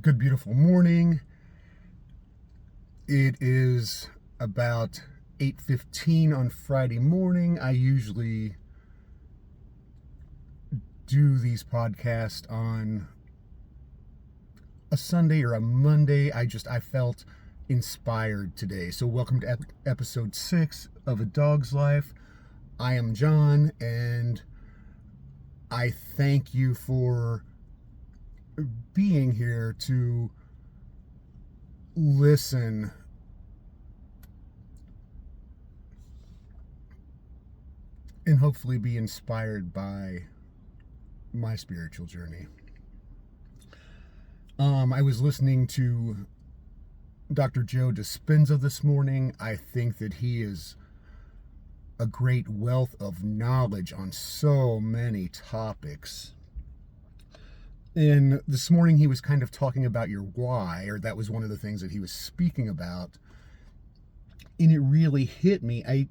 Good, beautiful morning. It is about 8:15 on Friday morning. I usually do these podcasts on a Sunday or a Monday. I felt inspired today. So welcome to episode 6 of A Dog's Life. I am John, and I thank you for being here to listen and hopefully be inspired by my spiritual journey. I was listening to Dr. Joe Dispenza this morning. I think that he is a great wealth of knowledge on so many topics. And this morning he was kind of talking about your why, or that was one of the things that he was speaking about. And it really hit me. I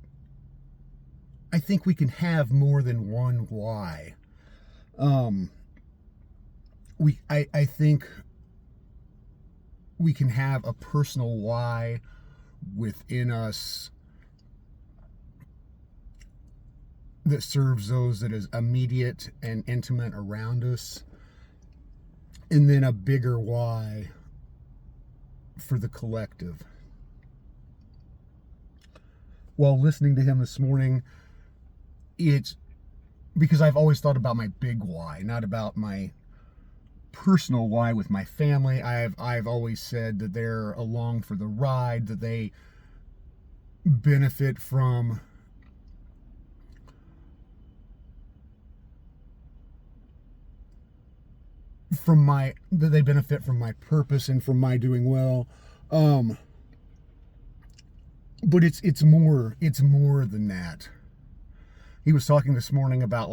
think we can have more than one why. I think we can have a personal why within us that serves those that is immediate and intimate around us, and then a bigger why for the collective. While listening to him this morning, it's because I've always thought about my big why, not about my personal why with my family. I've always said that they're along for the ride, that they benefit from my purpose and from my doing well. But it's more than that. He was talking this morning about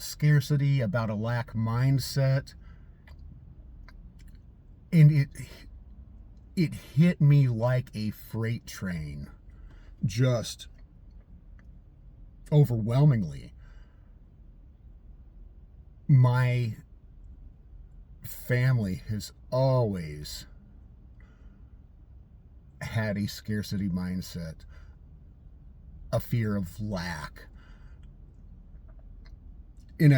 scarcity, about a lack mindset. And it hit me like a freight train, just overwhelmingly. My family has always had a scarcity mindset, a fear of lack. And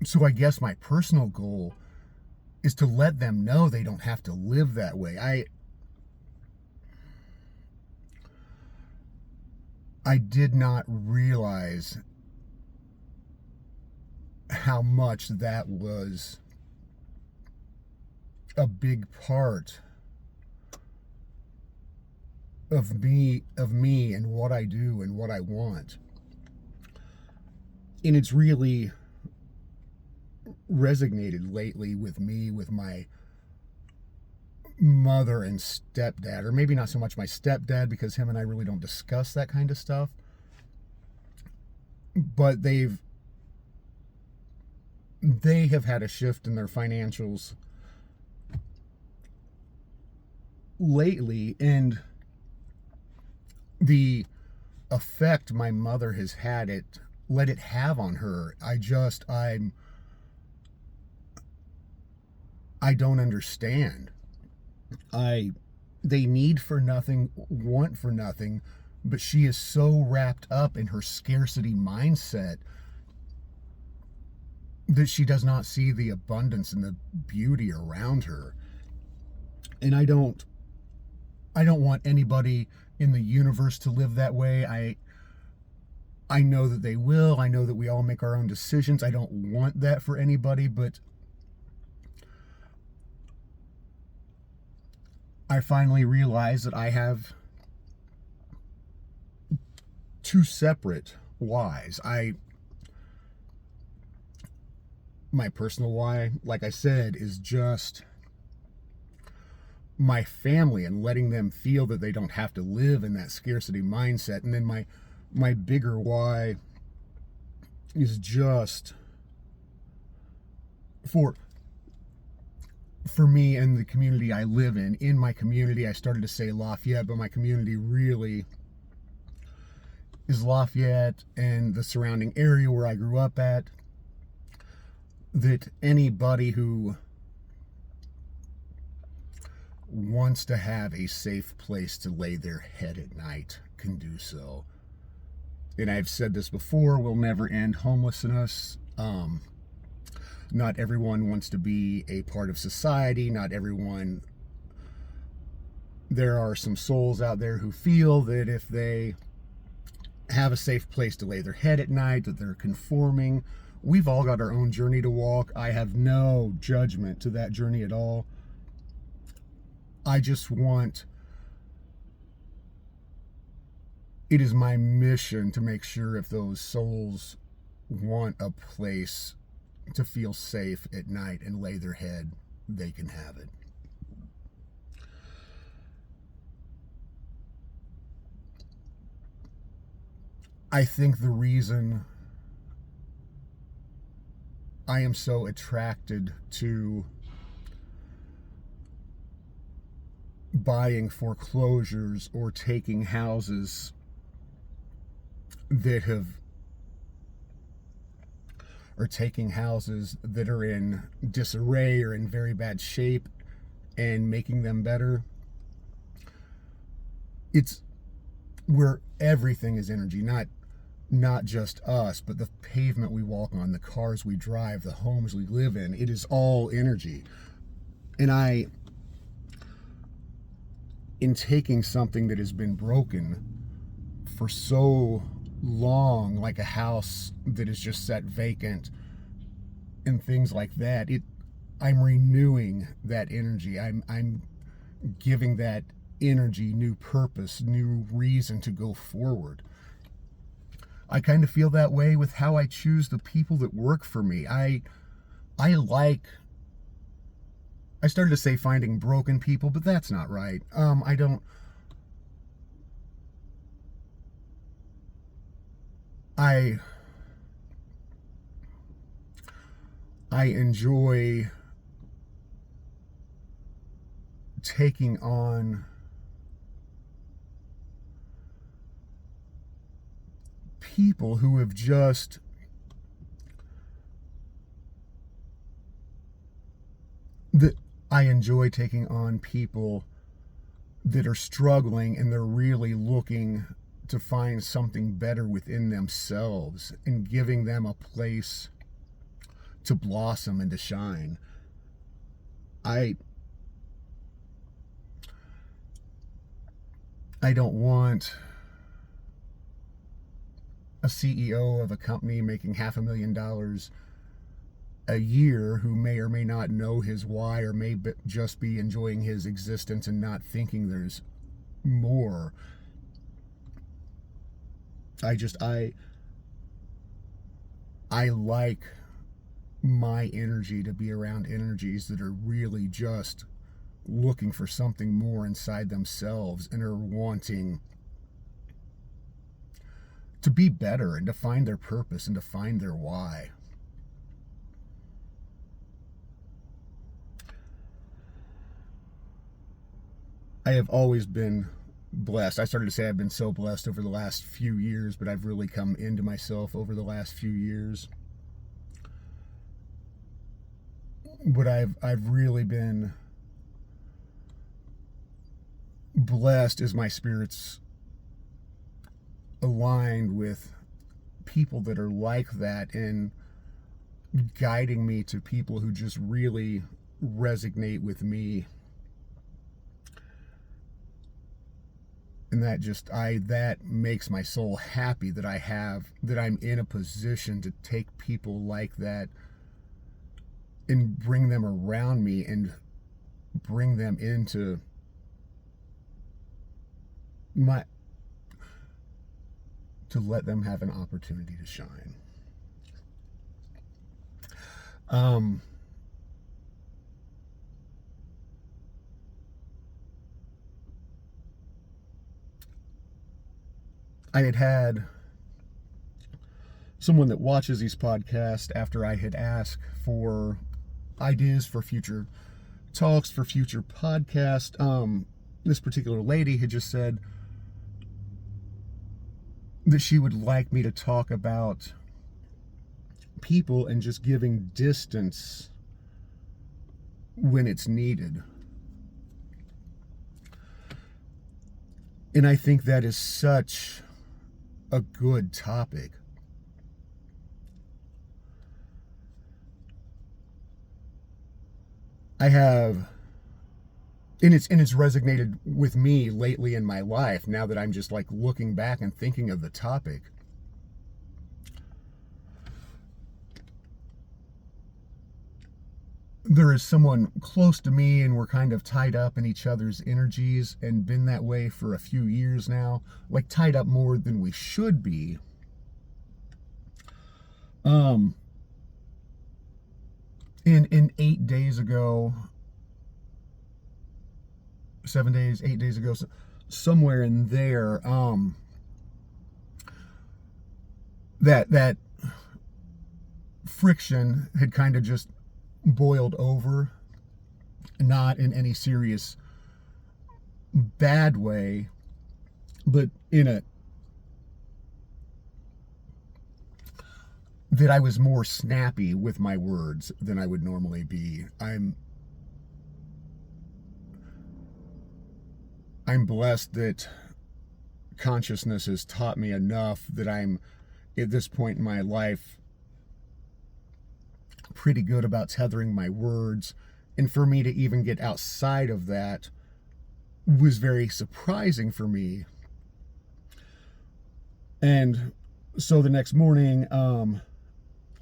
so I guess my personal goal is to let them know they don't have to live that way. I did not realize how much that was a big part of me and what I do and what I want. And it's really resonated lately with me, with my mother and stepdad, or maybe not so much my stepdad, because him and I really don't discuss that kind of stuff. But they have had a shift in their financials lately, and the effect my mother has let it have on her, I don't understand. They need for nothing, want for nothing, but she is so wrapped up in her scarcity mindset that she does not see the abundance and the beauty around her. And I don't want anybody in the universe to live that way. I know that they will. I know that we all make our own decisions. I don't want that for anybody, but I finally realized that I have two separate whys. My personal why, like I said, is just my family and letting them feel that they don't have to live in that scarcity mindset. And then my bigger why is just for me and the community I live in. In my community, I started to say Lafayette, but my community really is Lafayette and the surrounding area where I grew up at. that anybody who wants to have a safe place to lay their head at night can do so. And I've said this before, we'll never end homelessness. Not everyone wants to be a part of society. Not everyone. There are some souls out there who feel that if they have a safe place to lay their head at night, that they're conforming. We've all got our own journey to walk. I have no judgment to that journey at all. I just want, it is my mission to make sure if those souls want a place to feel safe at night and lay their head, they can have it. I think the reason I am so attracted to buying foreclosures or taking houses that are in disarray or in very bad shape and making them better. It's where everything is energy, not just us, but the pavement we walk on, the cars we drive, the homes we live in. It is all energy. And in taking something that has been broken for so long, like a house that is just set vacant and things like that, I'm renewing that energy. I'm giving that energy new purpose, new reason to go forward. I kind of feel that way with how I choose the people that work for me. I started to say finding broken people, but that's not right. I enjoy taking on people who have just I enjoy taking on people that are struggling and they're really looking to find something better within themselves and giving them a place to blossom and to shine. I don't want a CEO of a company making $500,000 a year who may or may not know his why, or may just be enjoying his existence and not thinking there's more. I like my energy to be around energies that are really just looking for something more inside themselves and are wanting to be better and to find their purpose and to find their why. I have always been blessed. I started to say I've been so blessed over the last few years, but I've really come into myself over the last few years. But I've really been blessed as my spirit's aligned with people that are like that and guiding me to people who just really resonate with me. And that makes my soul happy that I'm in a position to take people like that and bring them around me and bring them into to let them have an opportunity to shine. I had someone that watches these podcasts after I had asked for ideas for future talks, for future podcasts. This particular lady had just said that she would like me to talk about people and just giving distance when it's needed. And I think that is such a good topic. I have, and it's resonated with me lately in my life, now that I'm just like looking back and thinking of the topic. There is someone close to me, and we're kind of tied up in each other's energies, and been that way for a few years now, like tied up more than we should be. In 8 days ago, 7 days, 8 days ago, somewhere in there, that friction had kind of just boiled over, not in any serious bad way, but in a that I was more snappy with my words than I would normally be. I'm blessed that consciousness has taught me enough that I'm, at this point in my life, pretty good about tethering my words. And for me to even get outside of that was very surprising for me. And so the next morning,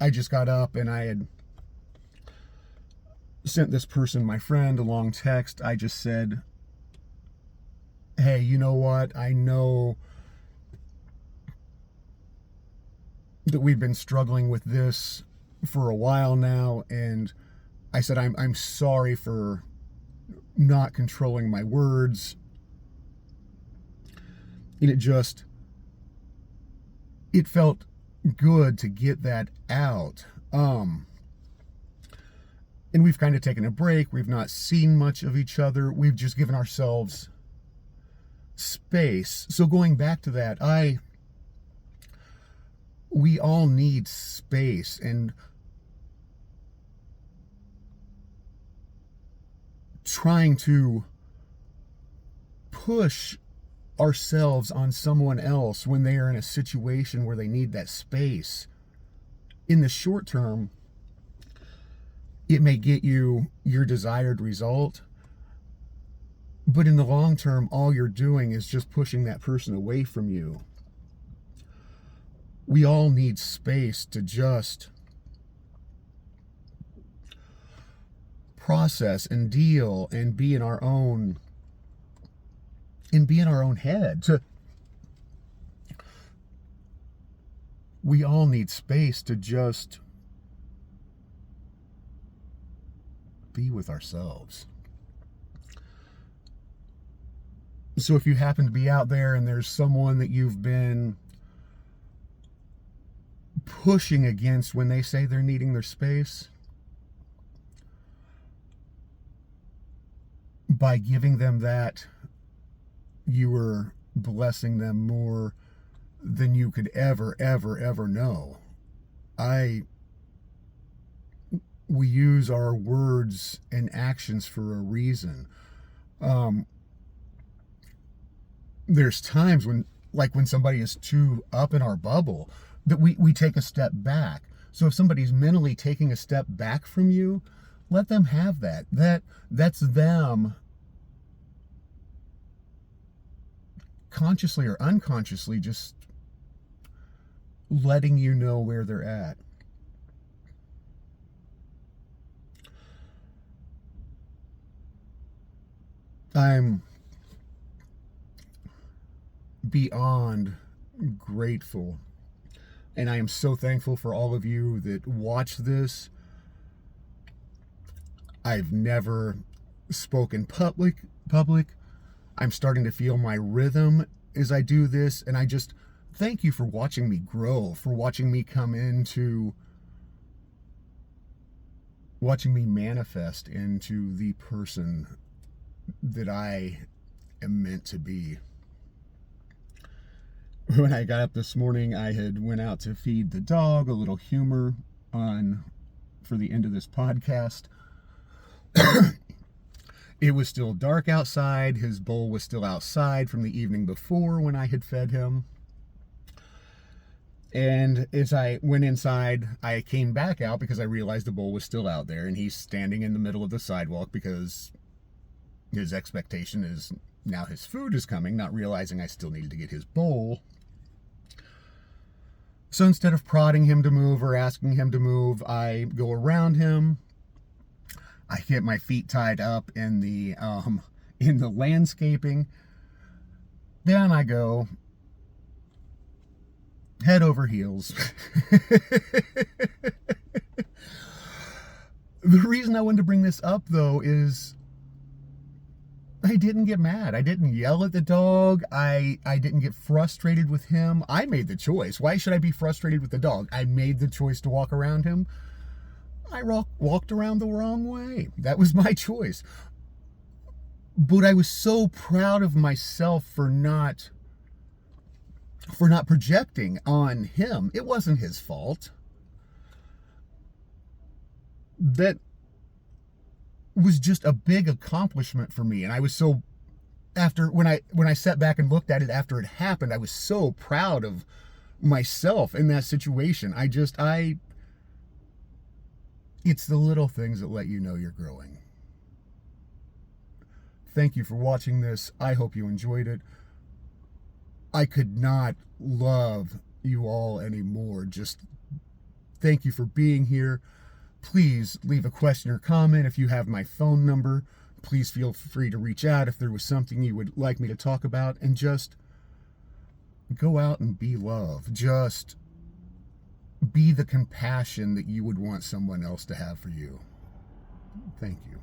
I just got up and I had sent this person, my friend, a long text. I just said, hey, you know what? I know that we've been struggling with this for a while now, and I said, I'm sorry for not controlling my words. And it felt good to get that out. And we've kind of taken a break. We've not seen much of each other. We've just given ourselves space. So going back to that, we all need space, and trying to push ourselves on someone else when they are in a situation where they need that space, in the short term, it may get you your desired result, but in the long term, all you're doing is just pushing that person away from you. We all need space to just process and deal and be in our own head. We all need space to just be with ourselves. So if you happen to be out there and there's someone that you've been pushing against when they say they're needing their space, by giving them that, you are blessing them more than you could ever know. We use our words and actions for a reason. There's times when somebody is too up in our bubble, that we take a step back. So if somebody's mentally taking a step back from you, let them have that. That's them consciously or unconsciously just letting you know where they're at. I'm beyond grateful, and I am so thankful for all of you that watch this. I've never spoken public. I'm starting to feel my rhythm as I do this, and I just thank you for watching me grow, for watching me come into, watching me manifest into the person that I am meant to be. When I got up this morning, I had went out to feed the dog a little humor. for the end of this podcast. It was still dark outside. His bowl was still outside from the evening before when I had fed him. And as I went inside, I came back out because I realized the bowl was still out there, and he's standing in the middle of the sidewalk because his expectation is now his food is coming, not realizing I still needed to get his bowl. So instead of prodding him to move or asking him to move, I go around him. I get my feet tied up in the landscaping. Down I go, head over heels. The reason I wanted to bring this up, though, is I didn't get mad. I didn't yell at the dog. I didn't get frustrated with him. I made the choice. Why should I be frustrated with the dog? I made the choice to walk around him. I walked around the wrong way. That was my choice. But I was so proud of myself for not projecting on him. It wasn't his fault. That was just a big accomplishment for me. And I was so, when I sat back and looked at it after it happened, I was so proud of myself in that situation. It's the little things that let you know you're growing. Thank you for watching this. I hope you enjoyed it. I could not love you all anymore. Just thank you for being here. Please leave a question or comment. If you have my phone number, please feel free to reach out if there was something you would like me to talk about. And just go out and be love. Just be the compassion that you would want someone else to have for you. Thank you.